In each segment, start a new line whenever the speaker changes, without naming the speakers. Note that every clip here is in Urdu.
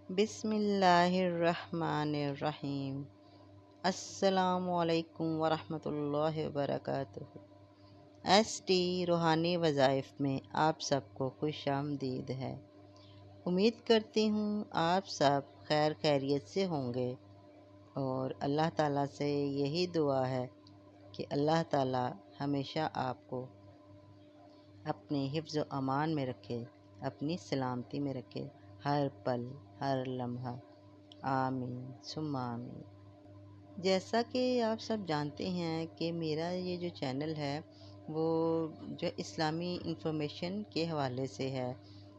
بسم اللہ الرحمن الرحیم۔ السلام علیکم ورحمۃ اللہ وبرکاتہ۔ ایس ٹی روحانی وظائف میں آپ سب کو خوش آمدید ہے۔ امید کرتی ہوں آپ سب خیر خیریت سے ہوں گے اور اللہ تعالیٰ سے یہی دعا ہے کہ اللہ تعالیٰ ہمیشہ آپ کو اپنے حفظ و امان میں رکھے، اپنی سلامتی میں رکھے، ہر پل ہر لمحہ، آمین ثم آمین۔ جیسا کہ آپ سب جانتے ہیں کہ میرا یہ جو چینل ہے وہ جو اسلامی انفارمیشن کے حوالے سے ہے۔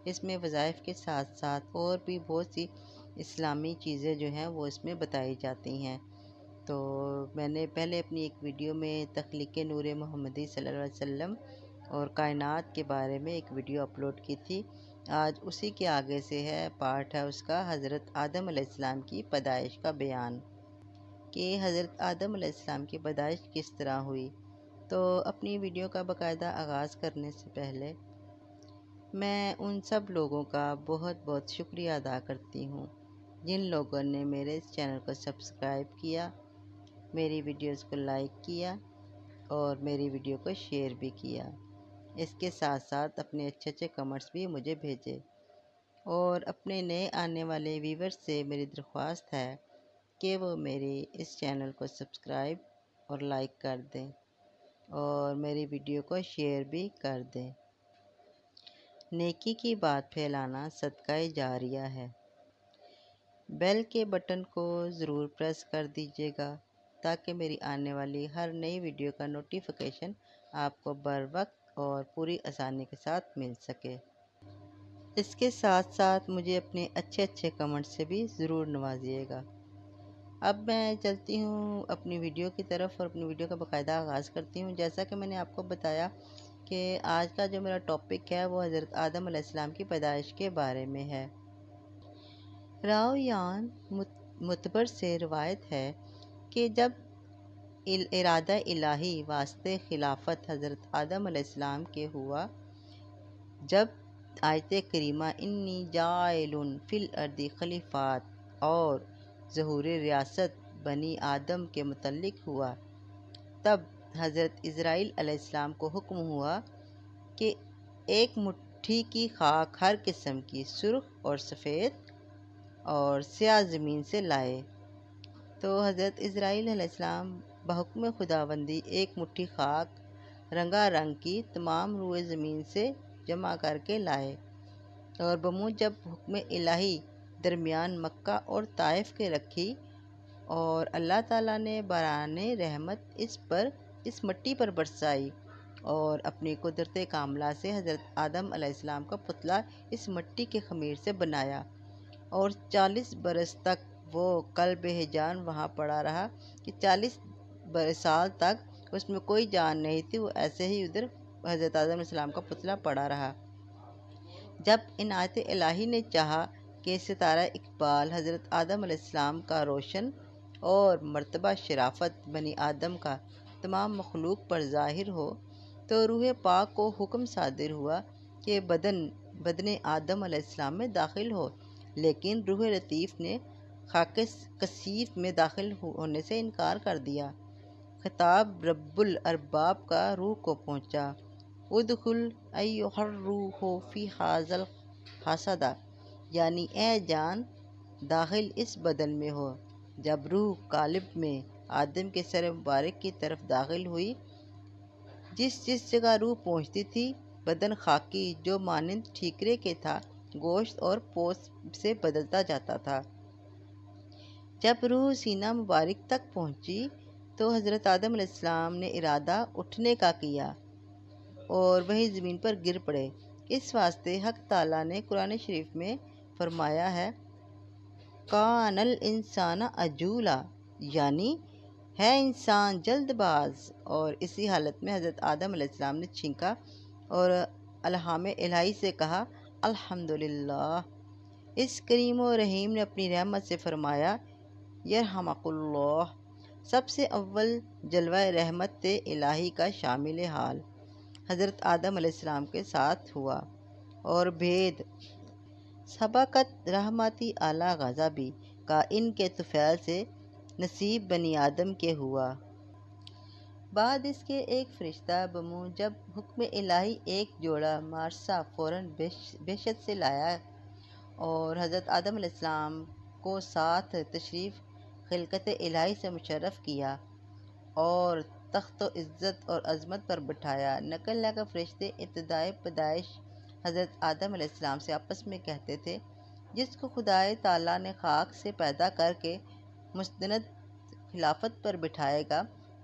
اس میں وظائف کے ساتھ ساتھ اور بھی بہت سی اسلامی چیزیں جو ہیں وہ اس میں بتائی جاتی ہیں۔ تو میں نے پہلے اپنی ایک ویڈیو میں تخلیق نور محمدی صلی اللہ علیہ وسلم اور کائنات کے بارے میں ایک ویڈیو اپلوڈ کی تھی۔ آج اسی کے آگے سے ہے، پارٹ ہے اس کا، حضرت آدم علیہ السلام کی پیدائش کا بیان، کہ حضرت آدم علیہ السلام کی پیدائش کس طرح ہوئی۔ تو اپنی ویڈیو کا باقاعدہ آغاز کرنے سے پہلے میں ان سب لوگوں کا بہت بہت شکریہ ادا کرتی ہوں جن لوگوں نے میرے اس چینل کو سبسکرائب کیا، میری ویڈیوز کو لائک کیا اور میری ویڈیو کو شیئر بھی کیا۔ اس کے ساتھ ساتھ اپنے اچھے اچھے کمنٹس بھی مجھے بھیجے، اور اپنے نئے آنے والے ویورز سے میری درخواست ہے کہ وہ میری اس چینل کو سبسکرائب اور لائک کر دیں اور میری ویڈیو کو شیئر بھی کر دیں۔ نیکی کی بات پھیلانا صدقہ جاریہ ہے۔ بیل کے بٹن کو ضرور پریس کر دیجیے گا تاکہ میری آنے والی ہر نئی ویڈیو کا نوٹیفیکیشن آپ کو بر وقت اور پوری آسانی کے ساتھ مل سکے۔ اس کے ساتھ ساتھ مجھے اپنے اچھے اچھے کمنٹ سے بھی ضرور نوازیے گا۔ اب میں چلتی ہوں اپنی ویڈیو کی طرف اور اپنی ویڈیو کا باقاعدہ آغاز کرتی ہوں۔ جیسا کہ میں نے آپ کو بتایا کہ آج کا جو میرا ٹاپک ہے وہ حضرت آدم علیہ السلام کی پیدائش کے بارے میں ہے۔ راویان معتبر سے روایت ہے کہ جب ارادہ الہی واسطے خلافت حضرت آدم علیہ السلام کے ہوا، جب آیت کریمہ انی جاعل فی الارض خلیفات اور ظہور ریاست بنی آدم کے متعلق ہوا، تب حضرت اسرائیل علیہ السلام کو حکم ہوا کہ ایک مٹھی کی خاک ہر قسم کی سرخ اور سفید اور سیاہ زمین سے لائے۔ تو حضرت اسرائیل علیہ السلام بحکم خداوندی ایک مٹھی خاک رنگا رنگ کی تمام روئے زمین سے جمع کر کے لائے، اور بموجب حکم الہی درمیان مکہ اور طائف کے رکھی، اور اللہ تعالیٰ نے باران رحمت اس مٹی پر برسائی، اور اپنی قدرت کاملہ سے حضرت آدم علیہ السلام کا پتلا اس مٹی کے خمیر سے بنایا، اور 40 برس تک وہ قلب جان وہاں پڑا رہا کہ 40 سال تک اس میں کوئی جان نہیں تھی، وہ ایسے ہی ادھر حضرت آدم علیہ السلام کا پتلا پڑا رہا۔ جب عنایت الہی نے چاہا کہ ستارہ اقبال حضرت آدم علیہ السلام کا روشن اور مرتبہ شرافت بنی آدم کا تمام مخلوق پر ظاہر ہو، تو روح پاک کو حکم صادر ہوا کہ بدن آدم علیہ السلام میں داخل ہو، لیکن روح لطیف نے خاک کثیف میں داخل ہونے سے انکار کر دیا۔ خطاب رب الارباب کا روح کو پہنچا، ادخل ایھا الروح فی ھذا الجسد، یعنی اے جان داخل اس بدن میں ہو۔ جب روح قالب میں آدم کے سر مبارک کی طرف داخل ہوئی، جس جگہ روح پہنچتی تھی بدن خاکی جو مانند ٹھیکرے کے تھا گوشت اور پوست سے بدلتا جاتا تھا۔ جب روح سینہ مبارک تک پہنچی تو حضرت آدم علیہ السلام نے ارادہ اٹھنے کا کیا اور وہی زمین پر گر پڑے۔ اس واسطے حق تعالیٰ نے قرآن شریف میں فرمایا ہے، کان الانسان عجولا، یعنی ہے انسان جلد باز، اور اسی حالت میں حضرت آدم علیہ السلام نے چھینکا اور الہام الہی سے کہا الحمدللہ۔ اس کریم و رحیم نے اپنی رحمت سے فرمایا یرحمک اللہ۔ سب سے اول جلوہ رحمت الہی کا شامل حال حضرت آدم علیہ السلام کے ساتھ ہوا، اور بھید سبقت رحمتی اعلیٰ غضبی کا ان کے طفیل سے نصیب بنی آدم کے ہوا۔ بعد اس کے ایک فرشتہ بموں جب حکم الہی ایک جوڑا مارسا فوراً بہشت سے لایا اور حضرت آدم علیہ السلام کو ساتھ تشریف خلقت الہی سے مشرف کیا اور تخت و عزت اور عظمت پر بٹھایا۔ نقل ہے کہ فرشتے ابتدائے پیدائش حضرت آدم علیہ السلام سے آپس میں کہتے تھے، جس کو خدائے تعالیٰ نے خاک سے پیدا کر کے مستند خلافت پر بٹھائے گا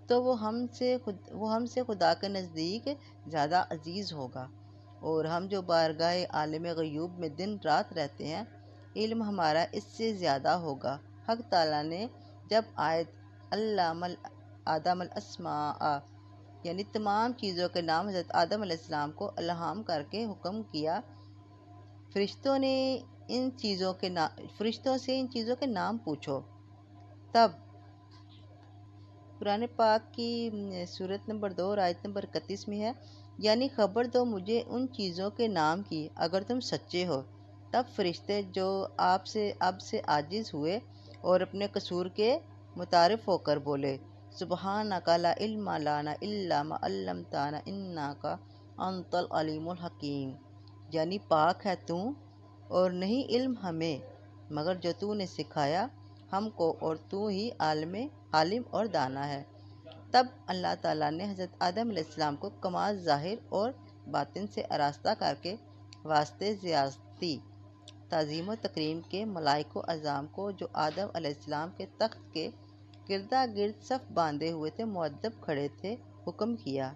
تو وہ ہم سے خدا کے نزدیک زیادہ عزیز ہوگا، اور ہم جو بارگاہ عالم غیوب میں دن رات رہتے ہیں، علم ہمارا اس سے زیادہ ہوگا۔ حق تعالیٰ نے جب آیت علم آدم الاسماء یعنی تمام چیزوں کے نام حضرت آدم علیہ السلام کو الہام کر کے حکم کیا، فرشتوں سے ان چیزوں کے نام پوچھو، تب قرآن پاک کی سورت نمبر 2 اور آیت نمبر 31 میں ہے، یعنی خبر دو مجھے ان چیزوں کے نام کی اگر تم سچے ہو۔ تب فرشتے جو اب سے عاجز ہوئے اور اپنے قصور کے متعارف ہو کر بولے، سبحانک لا علم لنا الا ما علمتنا انک انت العلیم الحکیم، یعنی پاک ہے تو اور نہیں علم ہمیں مگر جو تو نے سکھایا ہم کو، اور تو ہی عالم اور دانا ہے۔ تب اللہ تعالیٰ نے حضرت آدم علیہ السلام کو کمال ظاہر اور باطن سے آراستہ کر کے واسطے زیادتی تعظیم و تکریم کے ملائک و اعظام کو جو آدم علیہ السلام کے تخت کے گردا گرد صف باندھے ہوئے تھے، مؤدب کھڑے تھے، حکم کیا،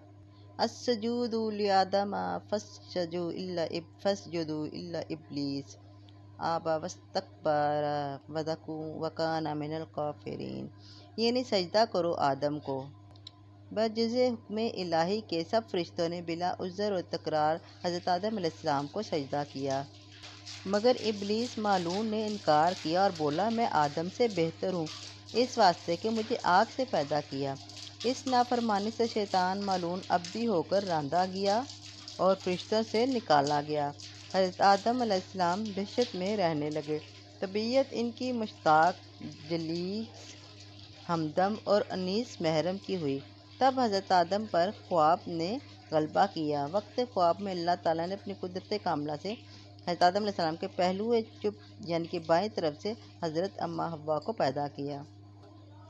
السجود لآدم فاسجدوا الا ابلیس ابی واستکبر وکان من الکافرین، یعنی سجدہ کرو آدم کو۔ بجز حکم الہی کے سب فرشتوں نے بلا عذر و تکرار حضرت آدم علیہ السلام کو سجدہ کیا، مگر ابلیس مالعون نے انکار کیا اور بولا، میں آدم سے بہتر ہوں اس واسطے کہ مجھے آگ سے پیدا کیا۔ اس نافرمانی سے شیطان ملعون ابدی ہو کر راندا گیا اور فرشتوں سے نکالا گیا۔ حضرت آدم علیہ السلام بہشت میں رہنے لگے۔ طبیعت ان کی مشتاق، جلیس، ہمدم اور انیس محرم کی ہوئی۔ تب حضرت آدم پر خواب نے غلبہ کیا۔ وقت خواب میں اللہ تعالیٰ نے اپنی قدرت کاملہ سے حضرت آدم علیہ السلام کے پہلو چپ یعنی کہ بائیں طرف سے حضرت اماں حوا کو پیدا کیا۔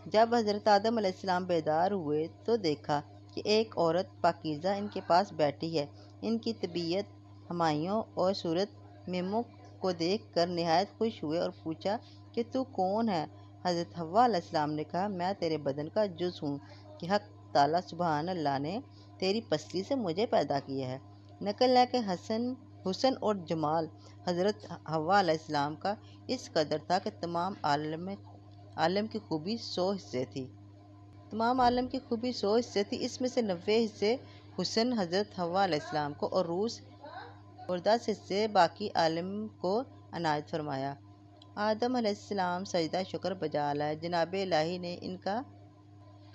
جب حضرت آدم علیہ السلام بیدار ہوئے تو دیکھا کہ ایک عورت پاکیزہ ان کے پاس بیٹھی ہے۔ ان کی طبیعت، ہمایوں اور صورت ممو کو دیکھ کر نہایت خوش ہوئے اور پوچھا کہ تو کون ہے؟ حضرت حوا علیہ السلام نے کہا، میں تیرے بدن کا جز ہوں کہ حق تعالیٰ سبحان اللہ نے تیری پسلی سے مجھے پیدا کیا ہے۔ نقل ہے کہ حسن اور جمال حضرت حوا علیہ السلام کا اس قدر تھا کہ تمام عالم کی خوبی 100 حصے تھی۔ اس میں سے 90 حصے حسن حضرت حوا علیہ السلام کو اور 10 حصے باقی عالم کو عنایت فرمایا۔ آدم علیہ السلام سجدہ شکر بجا لائے۔ جناب الہی نے ان کا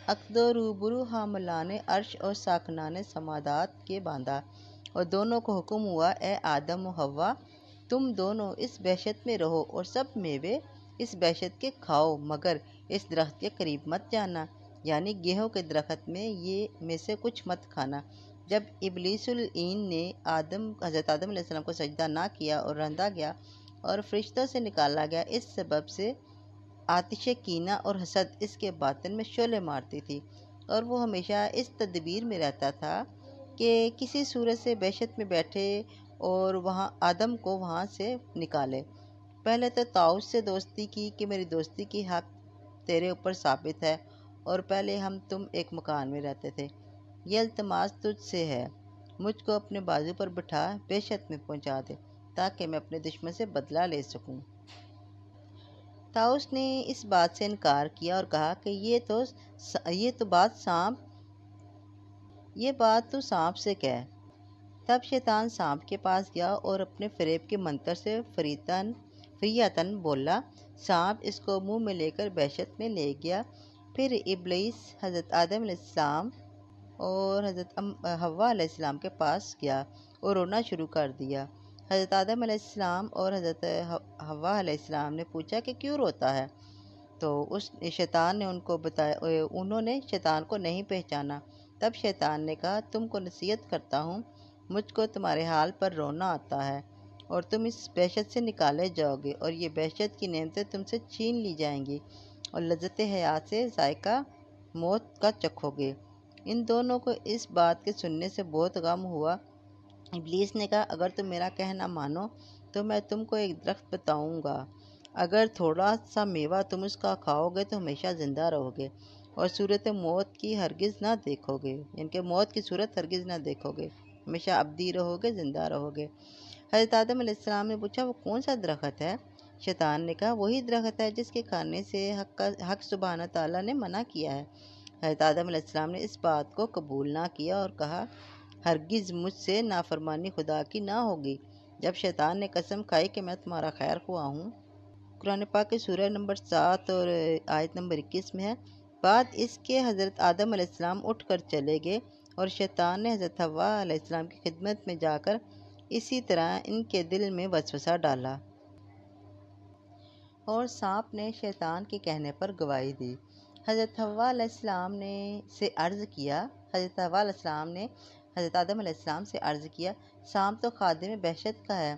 عقد و روبرو حاملان عرش اور ساکنان سماوات کے باندھا اور دونوں کو حکم ہوا، اے آدم و حوا، تم دونوں اس بہشت میں رہو اور سب میوے اس بہشت کے کھاؤ، مگر اس درخت کے قریب مت جانا، یعنی گیہوں کے درخت میں سے کچھ مت کھانا۔ جب ابلیس اللعین نے حضرت آدم علیہ السلام کو سجدہ نہ کیا اور رندا گیا اور فرشتوں سے نکالا گیا، اس سبب سے آتش کینہ اور حسد اس کے باطن میں شعلے مارتی تھی، اور وہ ہمیشہ اس تدبیر میں رہتا تھا کہ کسی صورت سے بہشت میں بیٹھے اور آدم کو وہاں سے نکالے۔ پہلے تو طاؤس سے دوستی کی کہ میری دوستی کی حق تیرے اوپر ثابت ہے، اور پہلے ہم تم ایک مکان میں رہتے تھے، یہ التماس تجھ سے ہے، مجھ کو اپنے بازو پر بٹھا بہشت میں پہنچا دے تاکہ میں اپنے دشمن سے بدلہ لے سکوں۔ طاؤس نے اس بات سے انکار کیا اور کہا کہ یہ بات تو سانپ سے کہہ۔ تب شیطان سانپ کے پاس گیا اور اپنے فریب کے منتر سے فریتاً بولا، سانپ اس کو منہ میں لے کر بہشت میں لے گیا۔ پھر ابلیس حضرت آدم علیہ السلام اور حضرت حوا علیہ السلام کے پاس گیا اور رونا شروع کر دیا۔ حضرت آدم علیہ السلام اور حضرت حوا علیہ السلام نے پوچھا کہ کیوں روتا ہے؟ تو اس شیطان نے ان کو بتایا، انہوں نے شیطان کو نہیں پہچانا۔ تب شیطان نے کہا، تم کو نصیحت کرتا ہوں، مجھ کو تمہارے حال پر رونا آتا ہے، اور تم اس وحشت سے نکالے جاؤ گے، اور یہ وحشت کی نعمتیں تم سے چھین لی جائیں گی، اور لذت حیات سے ذائقہ موت کا چکھو گے۔ ان دونوں کو اس بات کے سننے سے بہت غم ہوا۔ ابلیس نے کہا، اگر تم میرا کہنا مانو تو میں تم کو ایک درخت بتاؤں گا، اگر تھوڑا سا میوہ تم اس کا کھاؤ گے تو ہمیشہ زندہ رہو گے، اور صورت موت کی ہرگز نہ دیکھو گے، یعنی کہ موت کی صورت ہرگز نہ دیکھو گے، ہمیشہ ابدی رہو گے، زندہ رہو گے۔ حضرت آدم علیہ السلام نے پوچھا، وہ کون سا درخت ہے؟ شیطان نے کہا، وہی درخت ہے جس کے کھانے سے حق سبحانہ تعالیٰ نے منع کیا ہے۔ حضرت آدم علیہ السلام نے اس بات کو قبول نہ کیا اور کہا، ہرگز مجھ سے نافرمانی خدا کی نہ ہوگی۔ جب شیطان نے قسم کھائی کہ میں تمہارا خیر خواہ ہوں، قرآن پاک کی سورہ نمبر 7 اور آیت نمبر 21 میں ہے، بعد اس کے حضرت آدم علیہ السلام اٹھ کر چلے گئے، اور شیطان نے حضرت حوا علیہ السلام کی خدمت میں جا کر اسی طرح ان کے دل میں وسوسہ ڈالا، اور سانپ نے شیطان کے کہنے پر گواہی دی۔ حضرت حوا علیہ السلام نے حضرت حوا علیہ السلام نے حضرت آدم علیہ السلام سے عرض کیا، سانپ تو خادم بہشت کا ہے،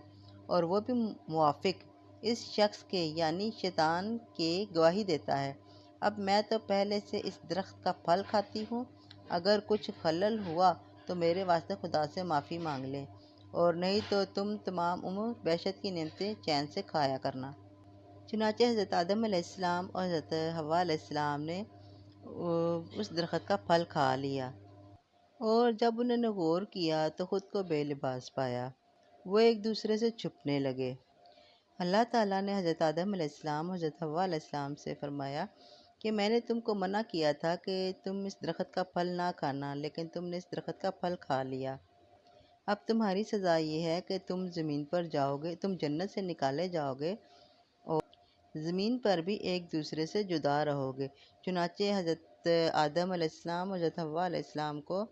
اور وہ بھی موافق اس شخص کے یعنی شیطان کے گواہی دیتا ہے۔ اب میں تو پہلے سے اس درخت کا پھل کھاتی ہوں، اگر کچھ خلل ہوا تو میرے واسطے خدا سے معافی مانگ لے، اور نہیں تو تم تمام عمر بہشت کی نعمتیں چین سے کھایا کرنا۔ چنانچہ حضرت آدم علیہ السلام اور حضرت حوا علیہ السلام نے اس درخت کا پھل کھا لیا، اور جب انہوں نے غور کیا تو خود کو بے لباس پایا، وہ ایک دوسرے سے چھپنے لگے۔ اللہ تعالیٰ نے حضرت آدم علیہ السلام اور حضرت حوا علیہ السلام سے فرمایا کہ میں نے تم کو منع کیا تھا کہ تم اس درخت کا پھل نہ کھانا، لیکن تم نے اس درخت کا پھل کھا لیا۔ اب تمہاری سزا یہ ہے کہ تم زمین پر جاؤ گے، تم جنت سے نکالے جاؤ گے، اور زمین پر بھی ایک دوسرے سے جدا رہو گے۔ چنانچہ حضرت آدم علیہ السلام اور حضرت حوا علیہ السلام کو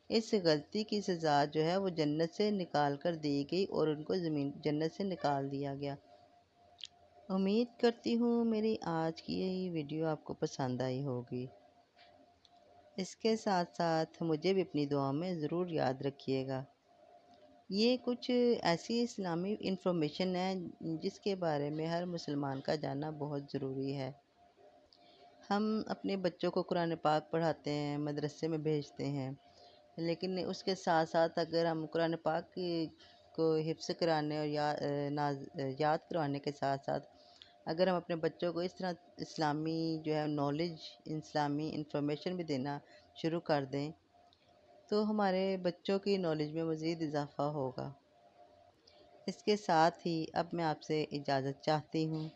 اس غلطی کی سزا جو ہے وہ جنت سے نکال کر دی گئی، اور ان کو جنت سے نکال دیا گیا۔ امید کرتی ہوں میری آج کی یہ ویڈیو آپ کو پسند آئی ہوگی۔ اس کے ساتھ ساتھ مجھے بھی اپنی دعا میں ضرور یاد رکھیے گا۔ یہ کچھ ایسی اسلامی انفارمیشن ہے جس کے بارے میں ہر مسلمان کا جاننا بہت ضروری ہے۔ ہم اپنے بچوں کو قرآن پاک پڑھاتے ہیں، مدرسے میں بھیجتے ہیں، لیکن اس کے ساتھ ساتھ اگر ہم قرآن پاک کو حفظ کرانے اور یاد کروانے کے ساتھ ساتھ اگر ہم اپنے بچوں کو اس طرح اسلامی جو ہے نالج، اسلامی انفارمیشن بھی دینا شروع کر دیں تو ہمارے بچوں کی نالج میں مزید اضافہ ہوگا۔ اس کے ساتھ ہی اب میں آپ سے اجازت چاہتی ہوں،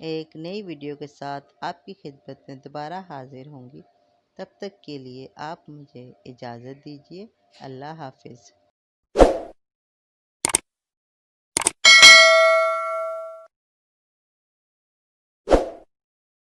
ایک نئی ویڈیو کے ساتھ آپ کی خدمت میں دوبارہ حاضر ہوں گی۔ تب تک کے لیے آپ مجھے اجازت دیجیے۔ اللہ حافظ۔